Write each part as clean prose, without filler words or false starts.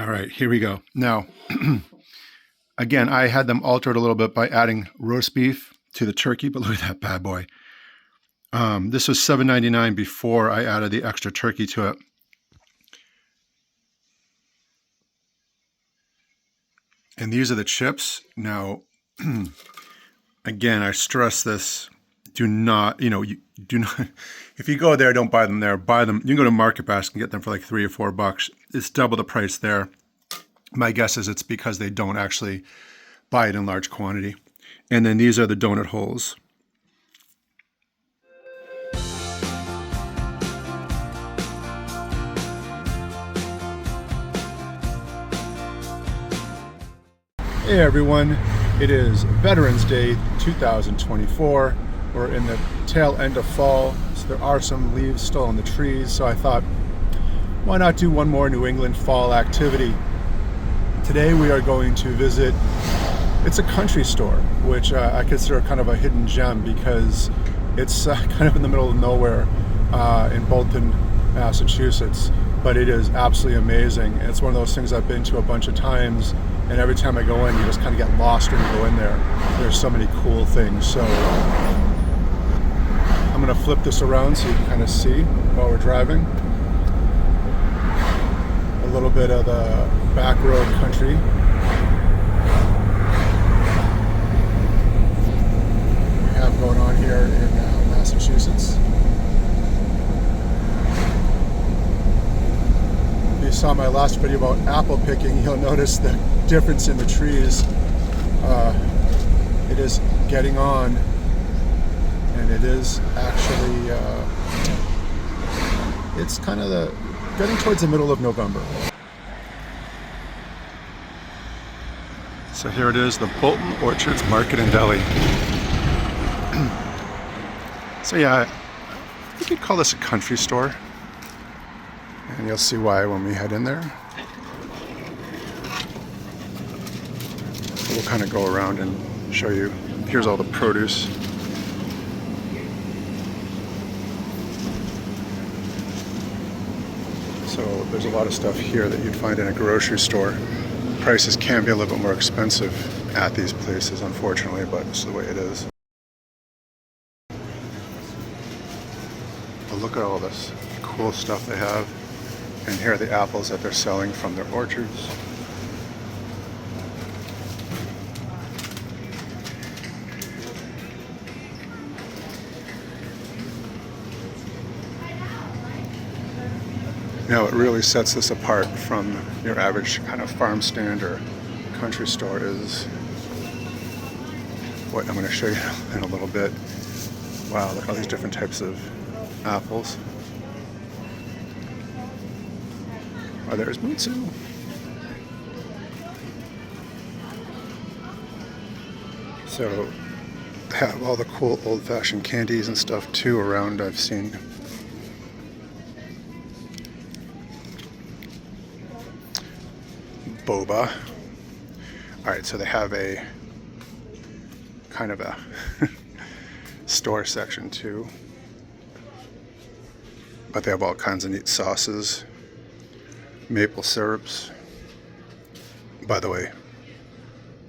All right, here we go. Now, again, I had them altered a little bit by adding roast beef to the turkey, but look at that bad boy. This was $7.99 before I added the extra turkey to it. And these are the chips. Now, again, I stress this. Do not, you do not, if you go there, don't buy them there. Buy them. You can go to Market Basket and get them for like $3 or $4. It's double the price there. My guess is it's because they don't actually buy it in large quantity. And then these are the donut holes. Hey everyone, it is Veterans Day 2024. We're in the tail end of fall, so there are some leaves still on the trees, so I thought, why not do one more New England fall activity? Today we are going to visit, it's a country store, which I consider kind of a hidden gem because it's kind of in the middle of nowhere in Bolton, Massachusetts, but it is absolutely amazing. It's one of those things I've been to a bunch of times, and every time I go in, you just kind of get lost when you go in there. There's so many cool things. So I'm going to flip this around so you can kind of see while we're driving. A little bit of the back road country. We have going on here in Massachusetts. If you saw my last video about apple picking, you'll notice the difference in the trees. It is getting on, and it is actually it's kind of getting towards the middle of November. So here it is, the Bolton Orchards Market and Deli. So yeah, I think you'd call this a country store, and you'll see why when we head in there. We'll kind of go around and show you. Here's all the produce. So there's a lot of stuff here that you'd find in a grocery store. Prices can be a little bit more expensive at these places, unfortunately, but it's the way it is. But look at all this cool stuff they have. And here are the apples that they're selling from their orchards. Now, what really sets this apart from your average kind of farm stand or country store is what I'm going to show you in a little bit. Wow, look at all these different types of apples. Oh, there's Mutsu. So, they have all the cool old-fashioned candies and stuff too around, I've seen. Boba. Alright, so they have a kind of a store section too. But they have all kinds of neat sauces, maple syrups. By the way,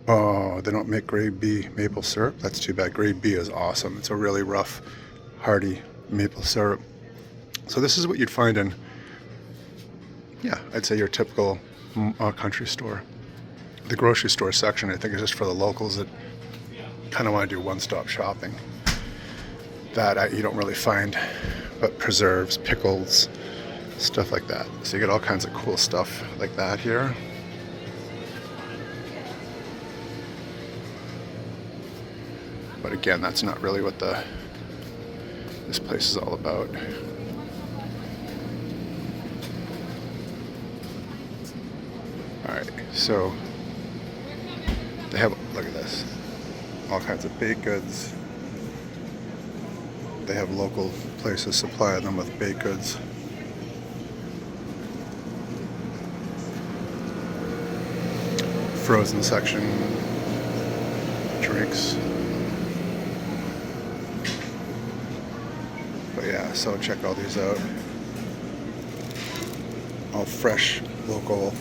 oh, they don't make grade B maple syrup. That's too bad. Grade B is awesome. It's a really rough, hearty maple syrup. So this is what you'd find in, yeah, I'd say your typical country store. The grocery store section, I think, is just for the locals that kind of want to do one-stop shopping. That you don't really find, but preserves, pickles, stuff like that. So you get all kinds of cool stuff like that here. But again, that's not really what this place is all about. Alright, so they have, look at this, all kinds of baked goods. They have local places supplying them with baked goods. Frozen section, drinks. But yeah, so check all these out. All fresh, local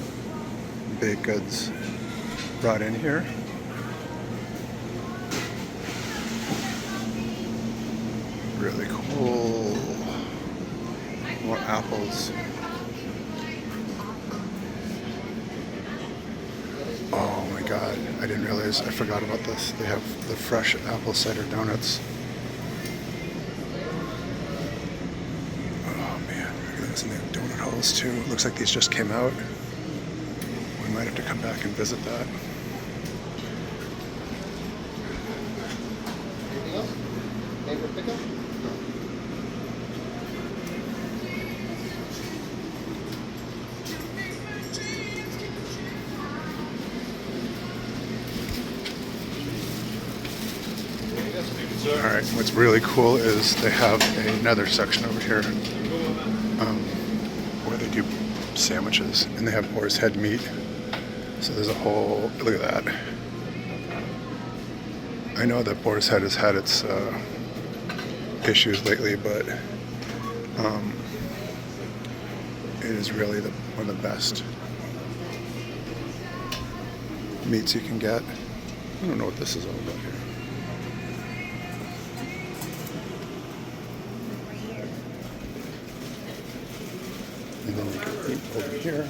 baked goods brought in here. Really cool. More apples. Oh my god, I didn't realize, I forgot about this. They have the fresh apple cider donuts. Oh man, look at this, and they have donut holes too. Looks like these just came out. We might have to come back and visit that. Alright, what's really cool is they have another section over here where they do sandwiches, and they have boar's head meat. So there's a whole, look at that. I know that boar's head has had its issues lately, but it is really one of the best meats you can get. I don't know what this is all about here. And then you can eat over here.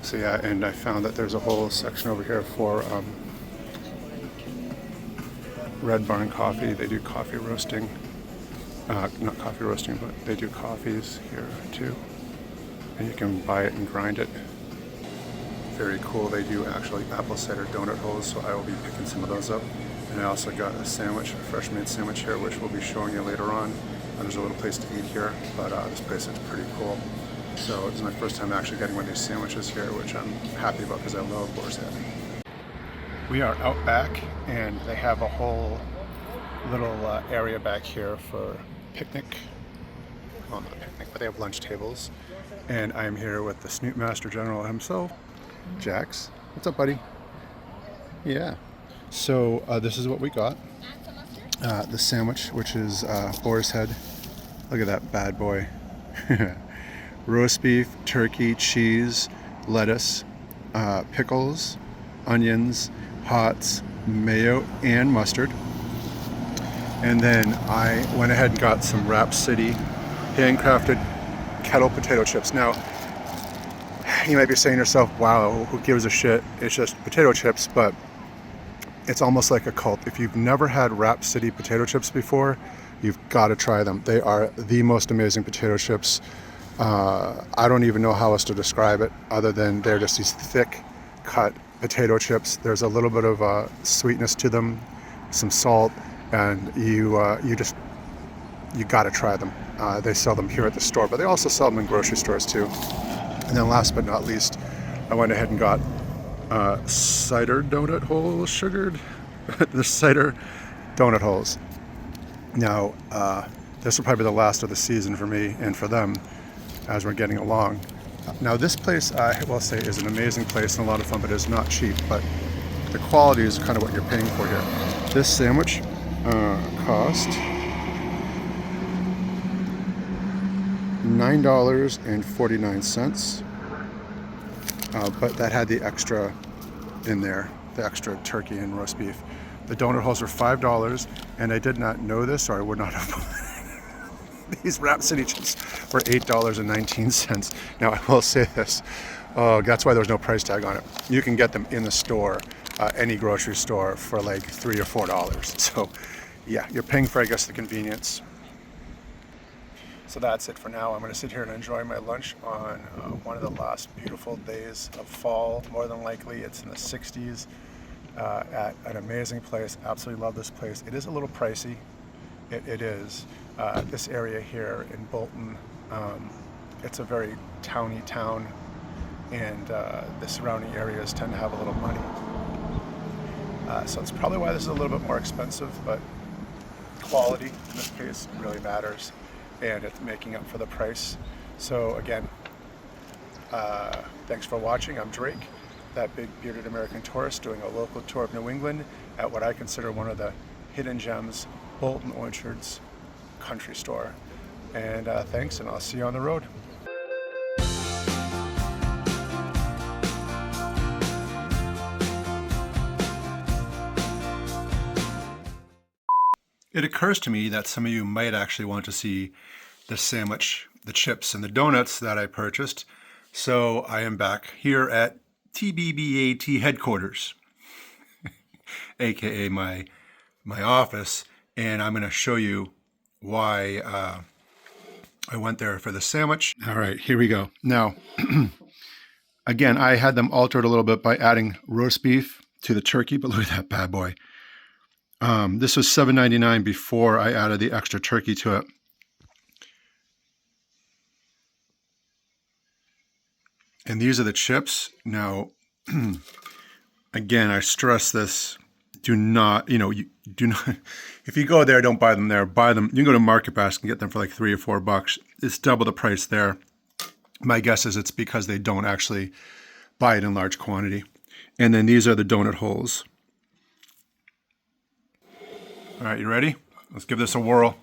So yeah, and I found that there's a whole section over here for Red Barn Coffee. They do coffee roasting. Not coffee roasting, but they do coffees here too. And you can buy it and grind it. Very cool. They do actually apple cider donut holes, so I will be picking some of those up. And I also got a sandwich, a fresh made sandwich here, which we'll be showing you later on. There's a little place to eat here, but this place is pretty cool. So this is my first time actually getting one of these sandwiches here, which I'm happy about because I love boar's head. We are out back, and they have a whole little area back here for picnic. Well, not a picnic, but they have lunch tables. And I'm here with the Snoot Master General himself, Jax. What's up, buddy? Yeah. So this is what we got. The sandwich, which is boar's head. Look at that bad boy. Roast beef, turkey, cheese, lettuce, pickles, onions, hots, mayo, and mustard. And then I went ahead and got some Wrap City handcrafted kettle potato chips. Now, you might be saying to yourself, wow, who gives a shit? It's just potato chips, but it's almost like a cult. If you've never had Wrap City potato chips before, you've got to try them. They are the most amazing potato chips. I don't even know how else to describe it other than they're just these thick cut potato chips. There's a little bit of sweetness to them, some salt, and you got to try them. They sell them here at the store, but they also sell them in grocery stores too. And then last but not least, I went ahead and got cider donut holes, sugared. The cider donut holes. Now, this will probably be the last of the season for me and for them as we're getting along. Now, this place, I will say, is an amazing place and a lot of fun, but it's not cheap. But the quality is kind of what you're paying for here. This sandwich cost $9.49. But that had the extra in there, the extra turkey and roast beef. The donut holes were $5, and I did not know this, or I would not have bought these Wrap City chips were $8.19. Now, I will say this, that's why there's no price tag on it. You can get them in the store, any grocery store, for like $3 or $4. So, yeah, you're paying for, I guess, the convenience. So that's it for now. I'm going to sit here and enjoy my lunch on one of the last beautiful days of fall. More than likely, it's in the 60s at an amazing place. Absolutely love this place. It is a little pricey. It is. This area here in Bolton, it's a very towny town, and the surrounding areas tend to have a little money. So it's probably why this is a little bit more expensive, but quality in this case really matters, and it's making up for the price. So again, thanks for watching. I'm Drake, that big bearded American tourist, doing a local tour of New England at what I consider one of the hidden gems, Bolton Orchards Country Store. And thanks, and I'll see you on the road. It occurs to me that some of you might actually want to see the sandwich, the chips, and the donuts that I purchased. So I am back here at TBBAT headquarters, aka my office, and I'm going to show you why I went there for the sandwich. All right, here we go. Now, again, I had them altered a little bit by adding roast beef to the turkey, but look at that bad boy. This was $7.99 before I added the extra turkey to it. And these are the chips. Now, again, I stress this. Do not, you do not, if you go there, don't buy them there. Buy them. You can go to Market Basket and get them for like $3 or $4. It's double the price there. My guess is it's because they don't actually buy it in large quantity. And then these are the donut holes. All right, you ready? Let's give this a whirl.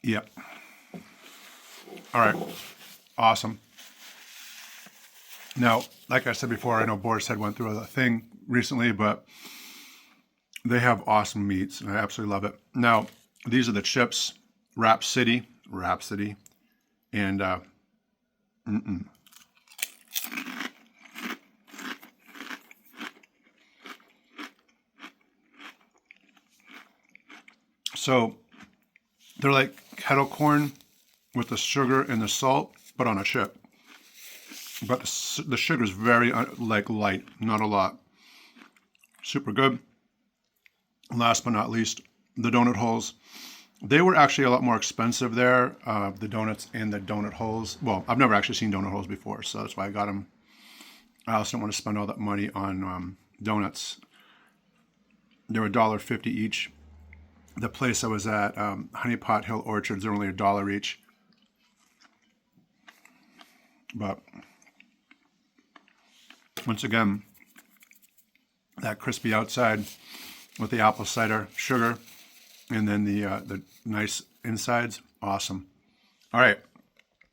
Yep. All right. Awesome. Now, like I said before, I know Boar's Head went through a thing recently, but they have awesome meats, and I absolutely love it. Now, these are the chips, Rhapsody, and So they're like kettle corn with the sugar and the salt, but on a chip. But the sugar is very light, not a lot. Super good. Last but not least, the donut holes. They were actually a lot more expensive there, the donuts and the donut holes. Well, I've never actually seen donut holes before, so that's why I got them. I also don't want to spend all that money on donuts. They were $1.50 each. The place I was at, Honey Pot Hill Orchards, are only $1 each. But once again, that crispy outside with the apple cider sugar, and then the nice insides, awesome. All right,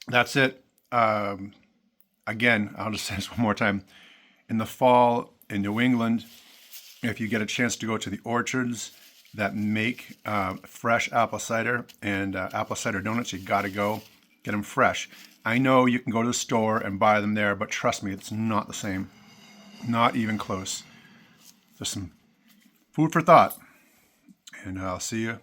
that's it. Again, I'll just say this one more time. In the fall in New England, if you get a chance to go to the orchards that make fresh apple cider and apple cider donuts, you got to go get them fresh. I know you can go to the store and buy them there, but trust me, it's not the same. Not even close. Just some food for thought. And I'll see you